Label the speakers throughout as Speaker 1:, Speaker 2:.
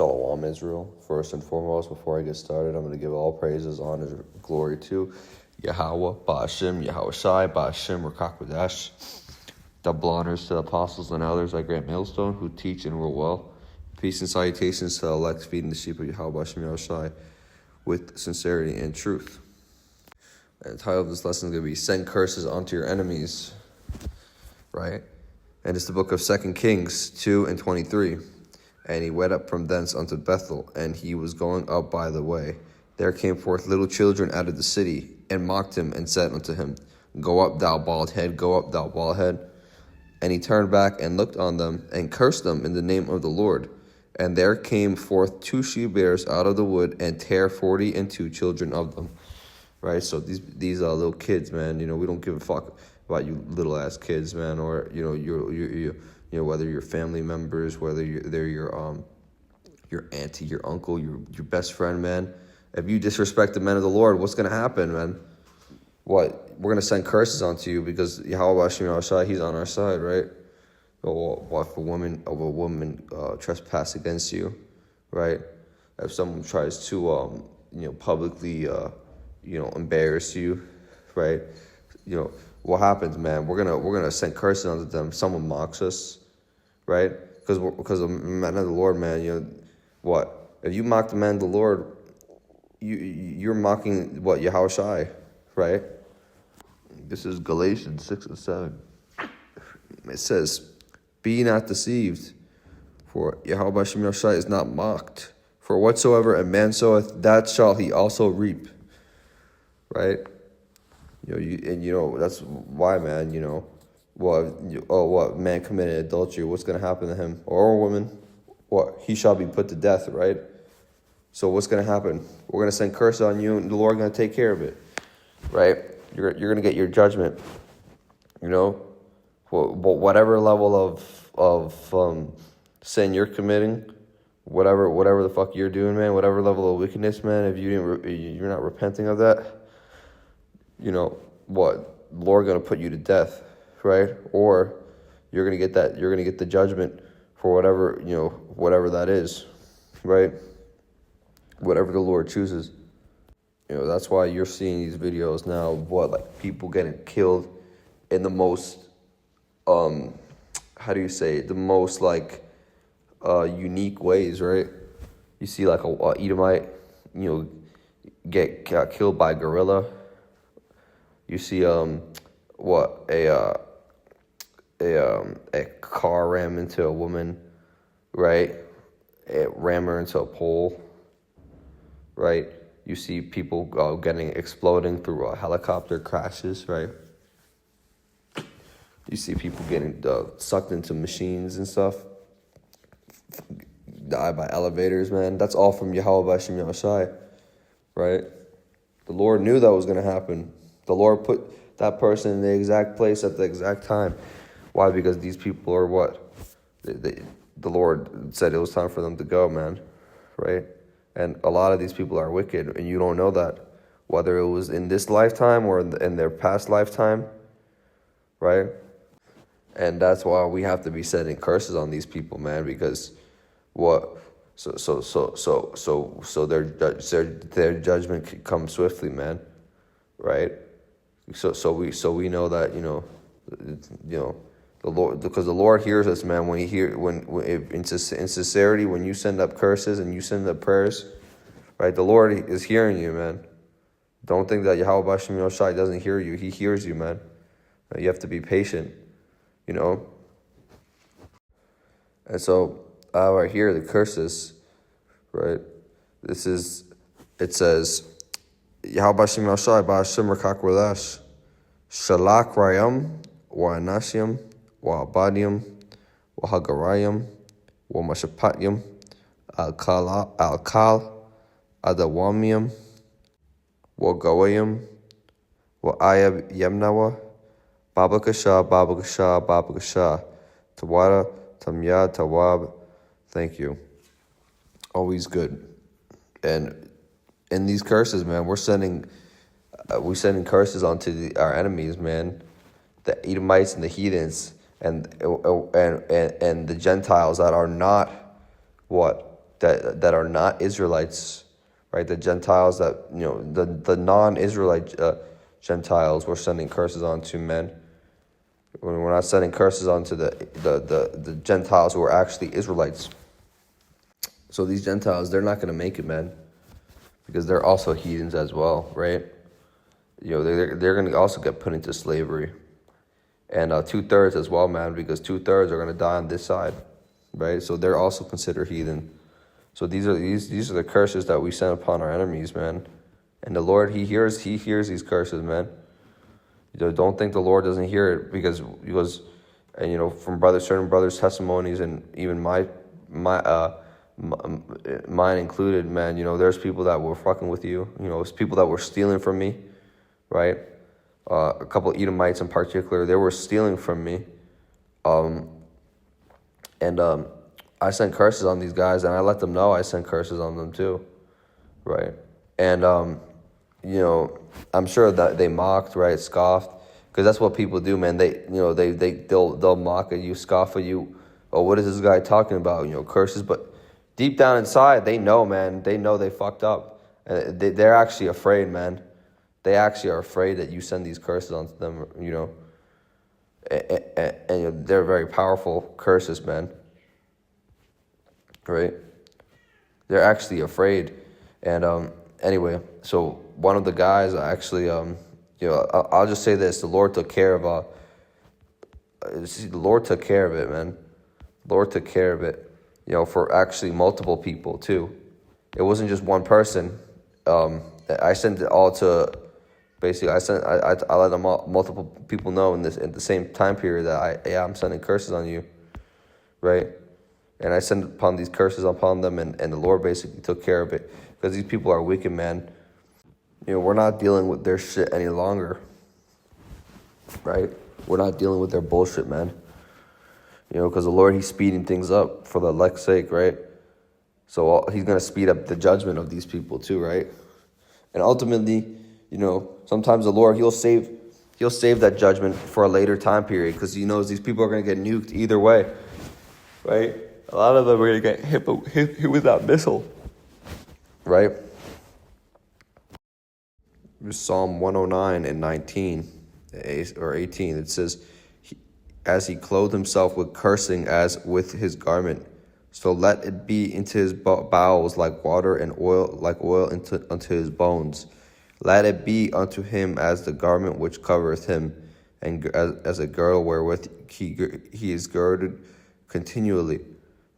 Speaker 1: Shalom, Israel. First and foremost, before I get started, I'm going to give all praises, honor, glory to Yahweh, Ba'ashem, Yahweh Shai, Ba'ashem, Rakakwadash. Double honors to the apostles and elders like Grant Millstone, who teach and rule well. Peace and salutations to the elect, feeding the sheep of Yahweh, Ba'ashem, Yahweh Shai, with sincerity and truth. And the title of this lesson is going to be Send Curses Onto Your Enemies, right? And it's the book of 2 Kings 2 and 23. And he went up from thence unto Bethel, and he was going up by the way. There came forth little children out of the city, and mocked him, and said unto him, Go up, thou bald head, go up, thou bald head. And he turned back and looked on them, and cursed them in the name of the Lord. And there came forth 2 she-bears out of the wood, and tare 42 children of them. Right, so these are little kids, man. You know, we don't give a fuck about you little ass kids, man, or you know, whether you're family members, whether they're your auntie, your uncle, your best friend, man. If you disrespect the men of the Lord, what's gonna happen, man? What? We're gonna send curses onto you because Yahweh Hashem Yahushua, He's on our side, right? Or if a woman trespass against you, right? If someone tries to publicly embarrass you, right? What happens, man? We're gonna send curses onto them. Someone mocks us, right? Because the men of the Lord, man. What? If you mock the men of the Lord, you're mocking what? Yahweh Shai, right? This is Galatians 6 and 7. It says, "Be ye not deceived, for Yahweh Hashem Yahushua is not mocked. For whatsoever a man soweth, that shall he also reap." Right? That's why, man. What man committed adultery? What's gonna happen to him or a woman? What? He shall be put to death, right? So what's gonna happen? We're gonna send curse on you, and the Lord gonna take care of it, right? You're gonna get your judgment. Whatever level of sin you're committing, whatever the fuck you're doing, man. Whatever level of wickedness, man. If you're not repenting of that. What? The Lord gonna put you to death, right? Or you're gonna get the judgment for whatever that is, right? Whatever the Lord chooses. That's why you're seeing these videos now of like people getting killed in the most the most unique ways, right? You see like a Edomite, got killed by a gorilla. You see, a car ram into a woman, right? Ram her into a pole, right? You see people exploding through helicopter crashes, right? You see people getting sucked into machines and stuff, die by elevators, man. That's all from Yahweh Hashem Yahushai, right? The Lord knew that was going to happen. The Lord put that person in the exact place at the exact time. Why? Because these people are what? The Lord said it was time for them to go, man. Right? And a lot of these people are wicked, and you don't know that. Whether it was in this lifetime or in their past lifetime. Right? And that's why we have to be sending curses on these people, man. Because what? So their judgment could come swiftly, man. Right? So we know that the Lord, because the Lord hears us, man. When in sincerity, when you send up curses and you send up prayers, right? The Lord is hearing you, man. Don't think that Yahweh Hashem Yahushua doesn't hear you. He hears you, man. You have to be patient, And so right here, the curses, right? It says. Yahweh Hashem Yahushua Ba'ashem Rakakwadash Shalak Rayam Wa Anashim Wa Abadim Wa Hagarayim Wa Mashapatyam Al Kal Adawamium Wa Gawayim Wa Ayab Yemnawa Babakasha Tawada Tamya Tawab. Thank you. Always good. And in these curses, man, we're sending curses onto our enemies, man. The Edomites and the heathens and the Gentiles that are not what? that are not Israelites, right? The Gentiles that, the non-Israelite Gentiles, we're sending curses on to, men. We're not sending curses on to the Gentiles who are actually Israelites. So these Gentiles, they're not going to make it, man, because they're also heathens as well, right? They're going to also get put into slavery. And 2/3 as well, man, because 2/3 are going to die on this side, right? So they're also considered heathen. So these are the curses that we send upon our enemies, man. And the Lord, He hears these curses, man. Don't think the Lord doesn't hear it, because and from certain brothers' testimonies, and even mine included, man. There's people that were fucking with you. It's people that were stealing from me, right? A couple Edomites in particular, they were stealing from me, and I sent curses on these guys, and I let them know I sent curses on them too, right? And I'm sure that they mocked, right, scoffed, because that's what people do, man. They'll mock at you, scoff at you. Oh, what is this guy talking about? Curses. But deep down inside, they know, man. They know they fucked up. They're actually afraid, man. They actually are afraid that you send these curses onto them, and they're very powerful curses, man. Right? They're actually afraid. And anyway, so one of the guys actually, I'll just say this: the Lord took care of the Lord took care of it, man. The Lord took care of it, for actually multiple people too. It wasn't just one person. I sent it all to. Basically, I let them multiple people know in the same time period that I'm sending curses on you, right? And I sent upon these curses upon them, and the Lord basically took care of it, because these people are wicked, man. We're not dealing with their shit any longer, right? We're not dealing with their bullshit, man. Because the Lord, He's speeding things up for the elect's sake, right? So He's going to speed up the judgment of these people too, right? And ultimately, sometimes the Lord, He'll save that judgment for a later time period, because He knows these people are going to get nuked either way, right? A lot of them are going to get hit with that missile, right? Psalm 109 and 19 or 18, it says, as He clothed Himself with cursing as with His garment, so let it be into His bowels like water, and oil unto His bones. Let it be unto Him as the garment which covereth Him, and as a girdle wherewith he is girded continually.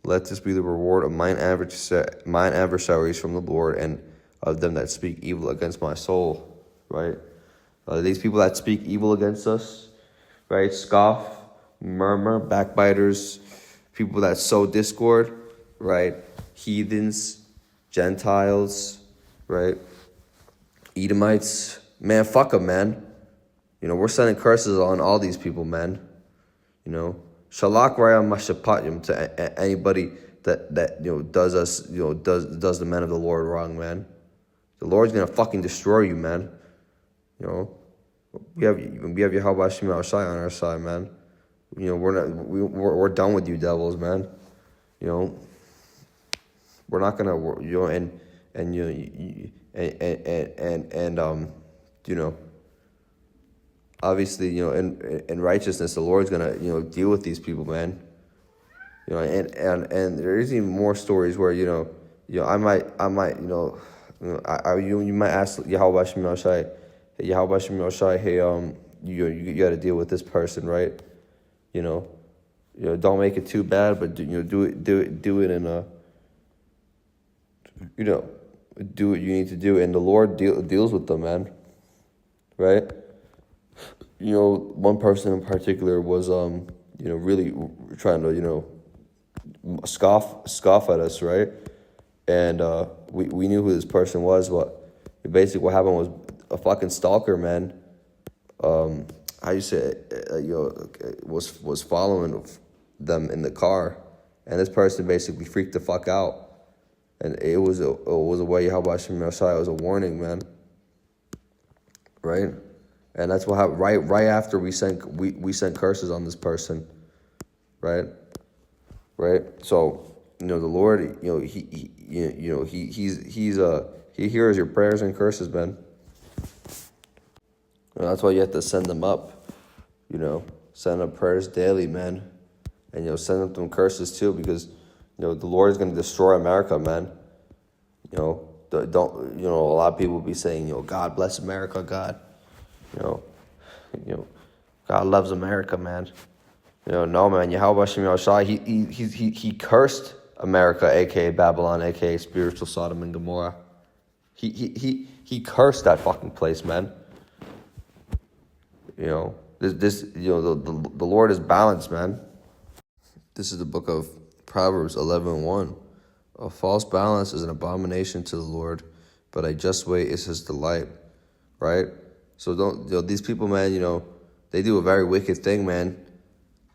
Speaker 1: Let this be the reward of mine adversaries from the Lord, and of them that speak evil against my soul. Right? These people that speak evil against us, right? Scoff, murmur, backbiters, people that sow discord, right? Heathens, Gentiles, right? Edomites, man, fuck them, man. We're sending curses on all these people, man. Shalak raya mashapatim to anybody that does us, does the men of the Lord wrong, man. The Lord's gonna fucking destroy you, man. We have Yahweh Hashem Shai on our side, man. We're done with you devils, man. We're not gonna, obviously, in righteousness, the Lord's gonna, deal with these people, man. And there is even more stories where, I might, you might ask Yahweh Hashem Shai, hey, you got to deal with this person, right? Don't make it too bad, but do it in a, do what you need to do, and the Lord deals with them, man. Right? One person in particular was really trying to scoff at us, right? And we knew who this person was, but basically what happened was a fucking stalker, man. How you say it, was following them in the car, and this person basically freaked the fuck out, and it was a way how about Hashem Messiah, it was a warning, man. Right, and that's what happened. Right after we sent curses on this person, right. So the Lord, he hears your prayers and curses, man. That's why you have to send them up, send up prayers daily, man. And, send up them curses too, because, the Lord is going to destroy America, man. A lot of people be saying, God bless America, God. God loves America, man. No, man. Yahweh Shem Yahushai, he cursed America, aka Babylon, aka spiritual Sodom and Gomorrah. He cursed that fucking place, man. The Lord is balanced, man. This is the book of Proverbs 11:1. A false balance is an abomination to the Lord, but a just weight is his delight. Right? So these people, man, they do a very wicked thing, man.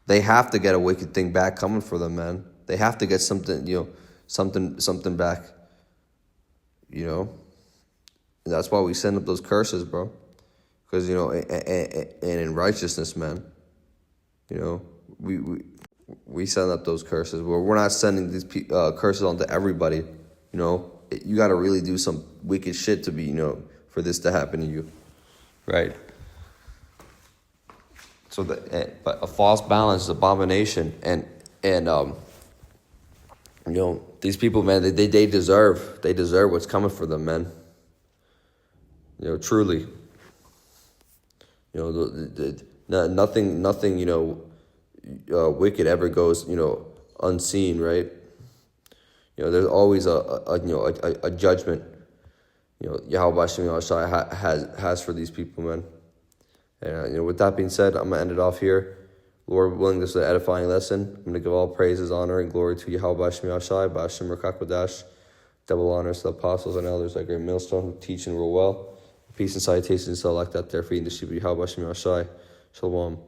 Speaker 1: They have to get a wicked thing back coming for them, man. They have to get something, something back. And that's why we send up those curses, bro. Because, and in righteousness, man, we send up those curses. We're not sending these curses onto everybody. You got to really do some wicked shit to be, for this to happen to you, right? So but a false balance is abomination, and these people, man, they deserve what's coming for them, man. Truly. Nothing wicked ever goes, unseen, right? There's always a judgment, Yahweh Shem Yahushai has for these people, man. And, with that being said, I'm going to end it off here. Lord willing, this is an edifying lesson. I'm going to give all praises, honor, and glory to Yahweh Shem Yahushai, Ba'ashem Rakakwadash. Double honors to the apostles and elders at Great Millstone who teach and rule well. Peace and salutations to all like that there for eating the sheep of Yahweh Shem Yahushai. Shalom.